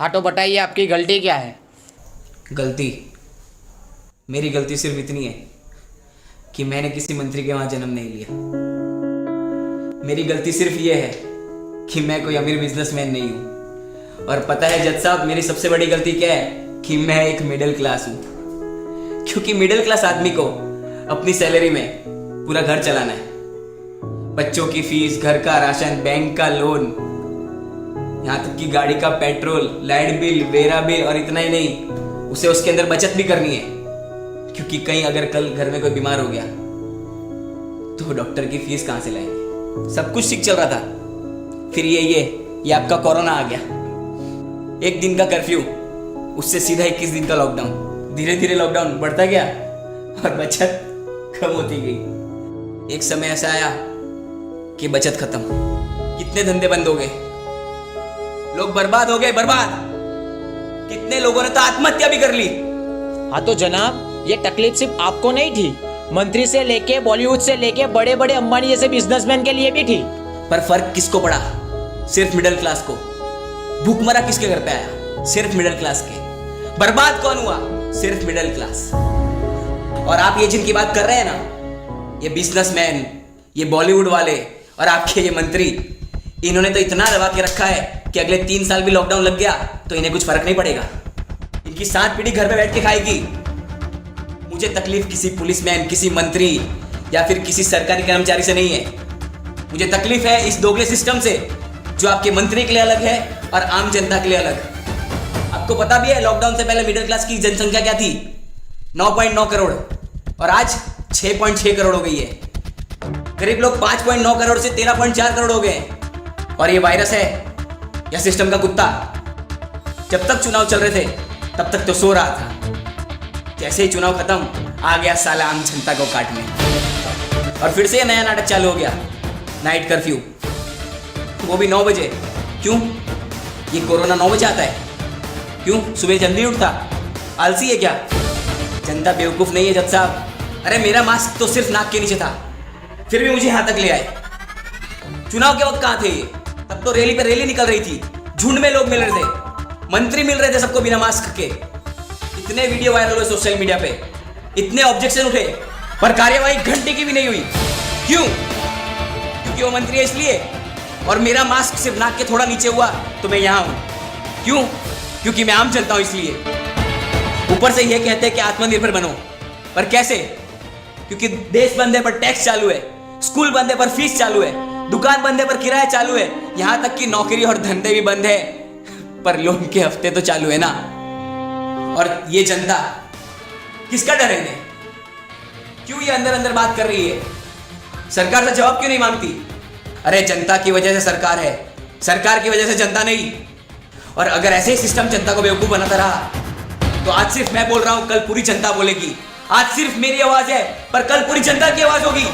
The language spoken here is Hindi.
हाँ तो बताइए आपकी गलती क्या है। गलती, मेरी गलती सिर्फ इतनी है कि मैंने किसी मंत्री के वहां जन्म नहीं लिया। मेरी गलती सिर्फ ये है कि मैं कोई अमीर बिजनेसमैन नहीं हूं। और पता है जज साहब, मेरी सबसे बड़ी गलती क्या है कि मैं एक मिडिल क्लास हूं। क्योंकि मिडिल क्लास आदमी को अपनी सैलरी में पूरा घर चलाना है। बच्चों की फीस, घर का राशन, बैंक का लोन, यहाँ तक कि गाड़ी का petrol, light bill, vera bill, और इतना ही नहीं, उसे उसके अंदर बचत भी करनी है। क्योंकि कहीं अगर कल घर में कोई बीमार हो गया तो डॉक्टर की फीस कहां से लाएंगे। सब कुछ ठीक चल रहा था, फिर ये आपका कोरोना आ गया। 1 दिन का कर्फ्यू, उससे सीधा 21 दिन का लॉकडाउन। धीरे धीरे लॉकडाउन बढ़ता गया और बचत कम होती गई। एक समय ऐसा आया कि बचत खत्म, कितने धंधे बंद हो गए, लोग बर्बाद हो गए, बर्बाद। कितने लोगों ने तो आत्महत्या भी कर ली। हाँ तो जनाब, ये तकलीफ सिर्फ आपको नहीं थी, मंत्री से लेके बॉलीवुड से लेके बड़े बड़े अंबानी जैसे बिजनेसमैन के लिए भी थी। पर फर्क किसको पड़ा? सिर्फ मिडिल क्लास को। भूखमरा किसके घर पे आया? सिर्फ मिडिल क्लास के। बर्बाद कौन हुआ? सिर्फ मिडिल क्लास। और आप ये जिनकी बात कर रहे हैं ना, ये बिजनेसमैन, ये बॉलीवुड वाले और आपके ये मंत्री, इन्होंने तो इतना दबा के रखा है कि अगले 3 साल भी लॉकडाउन लग गया तो इन्हें कुछ फर्क नहीं पड़ेगा। इनकी 7 पीढ़ी घर पे बैठ के खाएगी। मुझे तकलीफ किसी पुलिसमैन, किसी मंत्री या फिर किसी सरकारी कर्मचारी से नहीं है। मुझे तकलीफ है इस दोगले सिस्टम से, जो आपके मंत्री के लिए अलग है और आम जनता के लिए अलग। आपको पता भी है लॉकडाउन से पहले मिडिल क्लास की जनसंख्या क्या थी? 9.9 करोड़, और आज 6.6 करोड़ हो गई है। गरीब लोग 5.9 करोड़ से 13.4 करोड़ हो गए। और ये वायरस है या सिस्टम का कुत्ता? जब तक चुनाव चल रहे थे तब तक तो सो रहा था, जैसे ही चुनाव खत्म आ गया साला आम जनता को काटने। और फिर से ये नया नाटक चालू हो गया, नाइट कर्फ्यू, वो भी 9 बजे। क्यों? ये कोरोना 9 बजे आता है? क्यों? सुबह जल्दी उठता? आलसी है क्या? जनता बेवकूफ नहीं है जज साहब। अरे मेरा मास्क तो सिर्फ नाक के नीचे था, फिर भी मुझे यहां तक ले आए। चुनाव के वक्त कहां थे ये? तब तो रैली पे रैली निकल रही थी, झुंड में लोग मिल रहे थे, मंत्री मिल रहे थे सबको बिना मास्क के। इतने वीडियो वायरल हुए सोशल मीडिया पे, इतने ऑब्जेक्शन उठे, पर कार्यवाही घंटे की भी नहीं हुई। क्यों? क्योंकि वो मंत्री है इसलिए। और मेरा मास्क सिर्फ नाक के थोड़ा नीचे हुआ तो मैं यहां हूं। क्यों? क्योंकि मैं आम चलता हूं इसलिए। ऊपर से ये कहते हैं कि आत्मनिर्भर बनो, पर कैसे? क्योंकि देश बंद है पर टैक्स चालू है, स्कूल बंद है पर फीस चालू है, दुकान बंद है पर किराया चालू है, यहां तक कि नौकरी और धंधे भी बंद है पर लोन के हफ्ते तो चालू है ना। और ये जनता, किसका डर है इन्हें? क्यों ये अंदर अंदर बात कर रही है? सरकार से जवाब क्यों नहीं मांगती? अरे जनता की वजह से सरकार है, सरकार की वजह से जनता नहीं। और अगर ऐसे ही सिस्टम जनता को बेवकूफ बनाता रहा तो आज सिर्फ मैं बोल रहा हूं, कल पूरी जनता बोलेगी। आज सिर्फ मेरी आवाज है पर कल पूरी जनता की आवाज होगी।